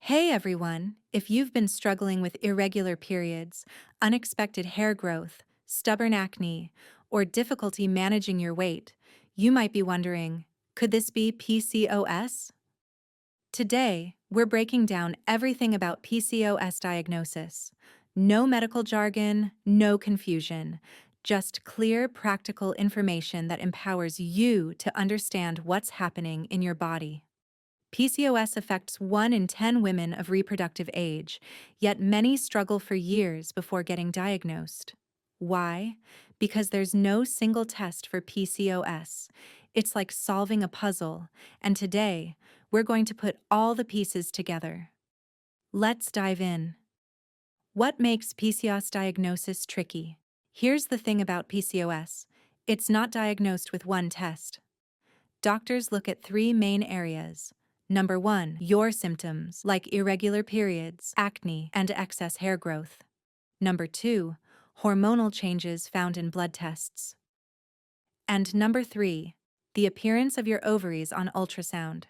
Hey everyone, if you've been struggling with irregular periods, unexpected hair growth, stubborn acne, or difficulty managing your weight, you might be wondering, could this be PCOS? Today, we're breaking down everything about PCOS diagnosis. No medical jargon, no confusion, just clear, practical information that empowers you to understand what's happening in your body. PCOS affects 1 in 10 women of reproductive age, yet many struggle for years before getting diagnosed. Why? Because there's no single test for PCOS. It's like solving a puzzle, and today, we're going to put all the pieces together. Let's dive in. What makes PCOS diagnosis tricky? Here's the thing about PCOS. It's not diagnosed with one test. Doctors look at 3 main areas. Number 1, your symptoms, like irregular periods, acne, and excess hair growth. Number 2, hormonal changes found in blood tests. And number 3, the appearance of your ovaries on ultrasound.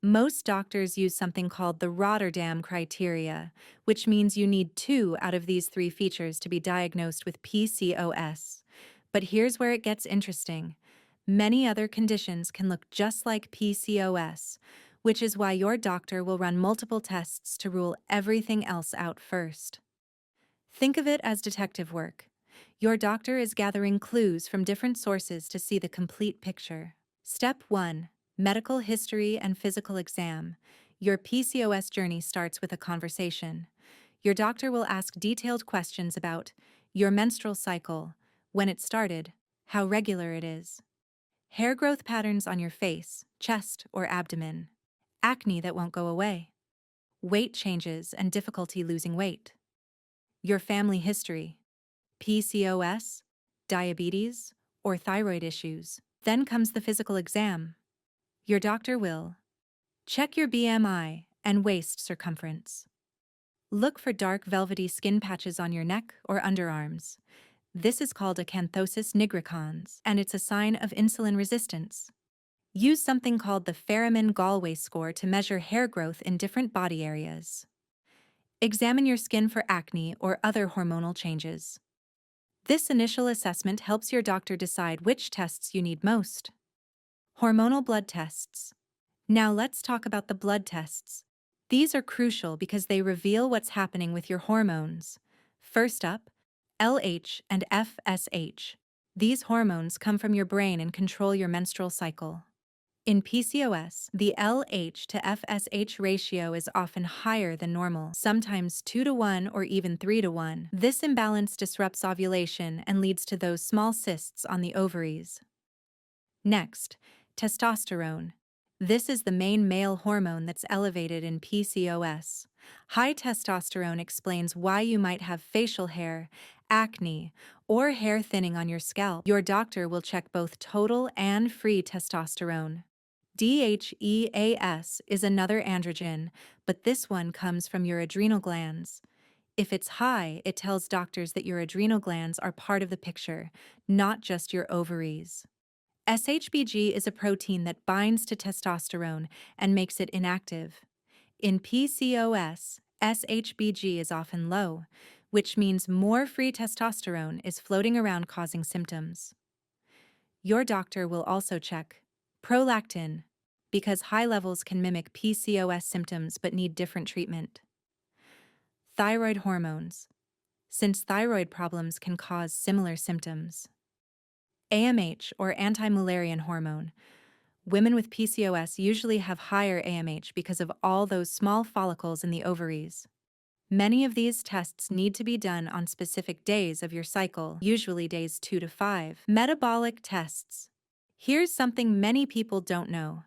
Most doctors use something called the Rotterdam criteria, which means you need 2 out of these 3 features to be diagnosed with PCOS. But here's where it gets interesting. Many other conditions can look just like PCOS, which is why your doctor will run multiple tests to rule everything else out first. Think of it as detective work. Your doctor is gathering clues from different sources to see the complete picture. Step 1. Medical history and physical exam. Your PCOS journey starts with a conversation. Your doctor will ask detailed questions about your menstrual cycle, when it started, how regular it is, hair growth patterns on your face, chest, or abdomen, acne that won't go away, weight changes and difficulty losing weight, your family history, PCOS, diabetes, or thyroid issues. Then comes the physical exam. Your doctor will check your BMI and waist circumference. Look for dark velvety skin patches on your neck or underarms. This is called acanthosis nigricans, and it's a sign of insulin resistance. Use something called the Ferriman-Galway score to measure hair growth in different body areas. Examine your skin for acne or other hormonal changes. This initial assessment helps your doctor decide which tests you need most. Hormonal blood tests. Now let's talk about the blood tests. These are crucial because they reveal what's happening with your hormones. First up, LH and FSH. These hormones come from your brain and control your menstrual cycle. In PCOS, the LH to FSH ratio is often higher than normal, sometimes 2 to 1 or even 3 to 1. This imbalance disrupts ovulation and leads to those small cysts on the ovaries. Next, testosterone. This is the main male hormone that's elevated in PCOS. High testosterone explains why you might have facial hair, acne, or hair thinning on your scalp. Your doctor will check both total and free testosterone. DHEAS is another androgen, but this one comes from your adrenal glands. If it's high, it tells doctors that your adrenal glands are part of the picture, not just your ovaries. SHBG is a protein that binds to testosterone and makes it inactive. In PCOS, SHBG is often low, which means more free testosterone is floating around causing symptoms. Your doctor will also check prolactin, because high levels can mimic PCOS symptoms but need different treatment. Thyroid hormones, since thyroid problems can cause similar symptoms. AMH, or anti-Mullerian hormone. Women with PCOS usually have higher AMH because of all those small follicles in the ovaries. Many of these tests need to be done on specific days of your cycle, usually days 2 to 5. Metabolic tests. Here's something many people don't know.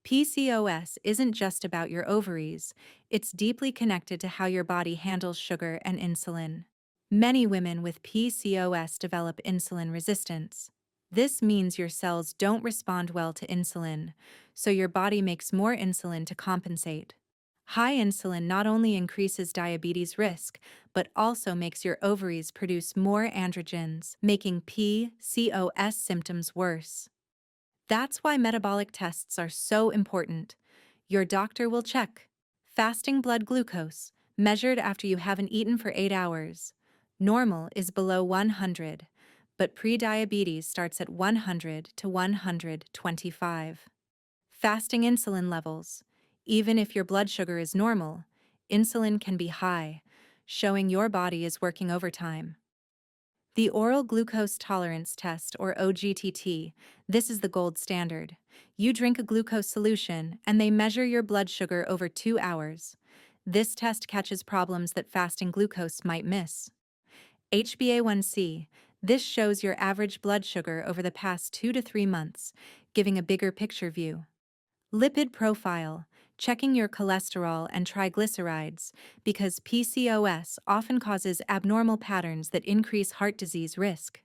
PCOS isn't just about your ovaries, it's deeply connected to how your body handles sugar and insulin. Many women with PCOS develop insulin resistance. This means your cells don't respond well to insulin, so your body makes more insulin to compensate. High insulin not only increases diabetes risk, but also makes your ovaries produce more androgens, making PCOS symptoms worse. That's why metabolic tests are so important. Your doctor will check Fasting blood glucose, measured after you haven't eaten for 8 hours. Normal is below 100, but prediabetes starts at 100 to 125. Fasting insulin levels. Even if your blood sugar is normal, insulin can be high, showing your body is working overtime. The oral glucose tolerance test, or OGTT, this is the gold standard. You drink a glucose solution, and they measure your blood sugar over 2 hours. This test catches problems that fasting glucose might miss. HbA1c, this shows your average blood sugar over the past 2 to 3 months, giving a bigger picture view. Lipid profile, checking your cholesterol and triglycerides, because PCOS often causes abnormal patterns that increase heart disease risk.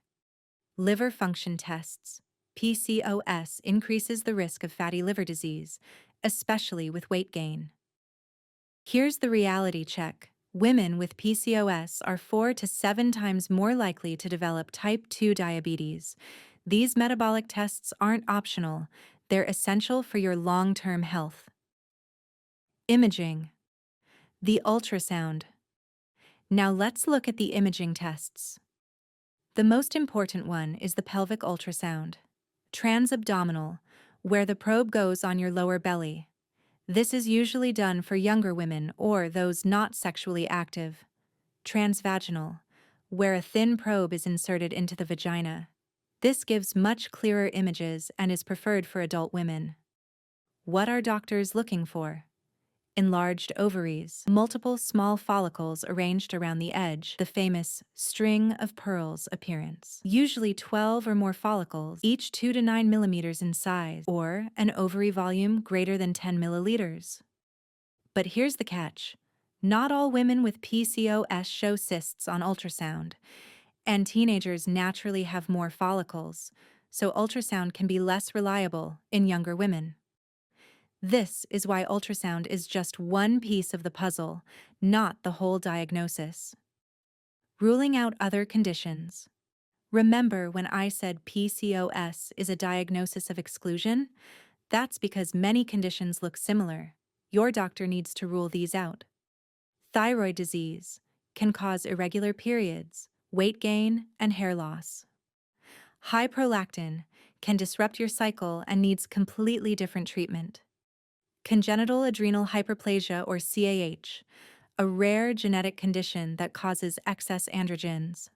Liver function tests. PCOS increases the risk of fatty liver disease, especially with weight gain. Here's the reality check. Women with PCOS are 4 to 7 times more likely to develop type 2 diabetes. These metabolic tests aren't optional, they're essential for your long-term health. Imaging. The ultrasound. Now let's look at the imaging tests. The most important one is the pelvic ultrasound. Transabdominal, where the probe goes on your lower belly. This is usually done for younger women or those not sexually active. Transvaginal, where a thin probe is inserted into the vagina. This gives much clearer images and is preferred for adult women. What are doctors looking for? Enlarged ovaries, multiple small follicles arranged around the edge, the famous string of pearls appearance. Usually 12 or more follicles, each 2 to 9 millimeters in size, or an ovary volume greater than 10 milliliters. But here's the catch. Not all women with PCOS show cysts on ultrasound, and teenagers naturally have more follicles, so ultrasound can be less reliable in younger women. This is why ultrasound is just one piece of the puzzle, not the whole diagnosis. Ruling out other conditions. Remember when I said PCOS is a diagnosis of exclusion? That's because many conditions look similar. Your doctor needs to rule these out. Thyroid disease can cause irregular periods, weight gain, and hair loss. High prolactin can disrupt your cycle and needs completely different treatment. Congenital adrenal hyperplasia, or CAH, a rare genetic condition that causes excess androgens.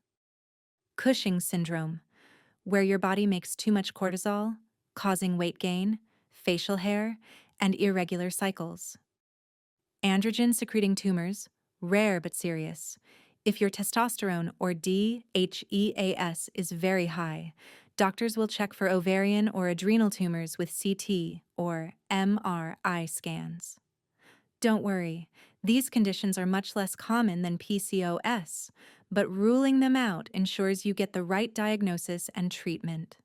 Cushing syndrome, where your body makes too much cortisol, causing weight gain, facial hair, and irregular cycles. Androgen-secreting tumors, rare but serious. If your testosterone, or DHEAS, is very high, doctors will check for ovarian or adrenal tumors with CT or MRI scans. Don't worry, these conditions are much less common than PCOS, but ruling them out ensures you get the right diagnosis and treatment.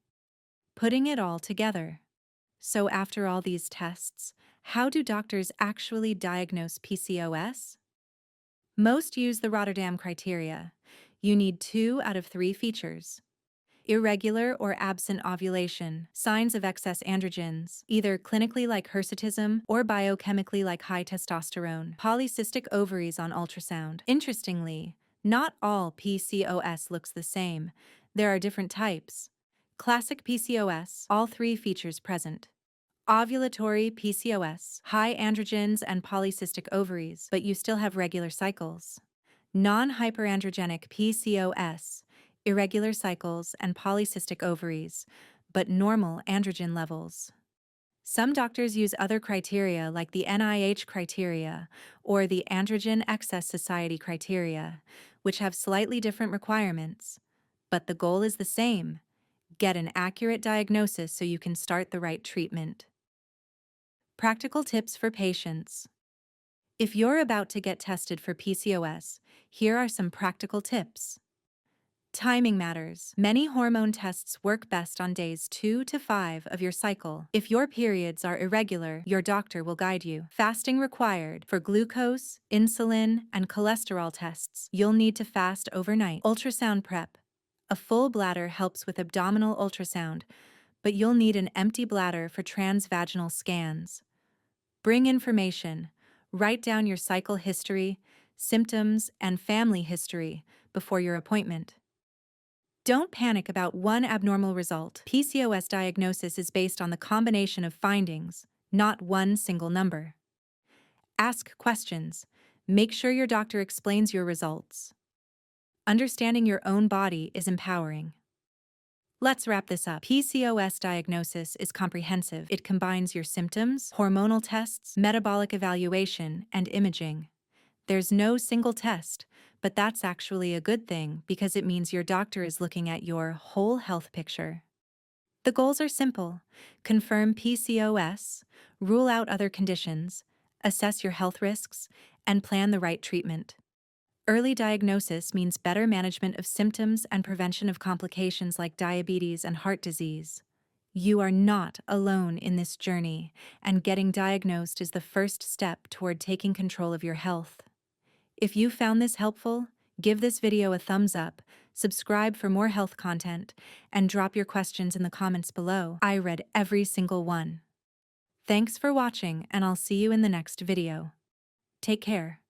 Putting it all together. So after all these tests, how do doctors actually diagnose PCOS? Most use the Rotterdam criteria. You need 2 out of 3 features. Irregular or absent ovulation, signs of excess androgens, either clinically like hirsutism or biochemically like high testosterone, polycystic ovaries on ultrasound. Interestingly, not all PCOS looks the same. There are different types. Classic PCOS, all 3 features present. Ovulatory PCOS, high androgens and polycystic ovaries, but you still have regular cycles. Non-hyperandrogenic PCOS, irregular cycles and polycystic ovaries, but normal androgen levels. Some doctors use other criteria like the NIH criteria or the Androgen Excess Society criteria, which have slightly different requirements. But the goal is the same: get an accurate diagnosis so you can start the right treatment. Practical tips for patients. If you're about to get tested for PCOS, here are some practical tips. Timing matters. Many hormone tests work best on days 2 to 5 of your cycle. If your periods are irregular, your doctor will guide you. Fasting required. For glucose, insulin, and cholesterol tests, you'll need to fast overnight. Ultrasound prep. A full bladder helps with abdominal ultrasound, but you'll need an empty bladder for transvaginal scans. Bring information. Write down your cycle history, symptoms, and family history before your appointment. Don't panic about one abnormal result. PCOS diagnosis is based on the combination of findings, not one single number. Ask questions. Make sure your doctor explains your results. Understanding your own body is empowering. Let's wrap this up. PCOS diagnosis is comprehensive. It combines your symptoms, hormonal tests, metabolic evaluation, and imaging. There's no single test, but that's actually a good thing because it means your doctor is looking at your whole health picture. The goals are simple: confirm PCOS, rule out other conditions, assess your health risks, and plan the right treatment. Early diagnosis means better management of symptoms and prevention of complications like diabetes and heart disease. You are not alone in this journey, and getting diagnosed is the first step toward taking control of your health. If you found this helpful, give this video a thumbs up, subscribe for more health content, and drop your questions in the comments below. I read every single one. Thanks for watching, and I'll see you in the next video. Take care.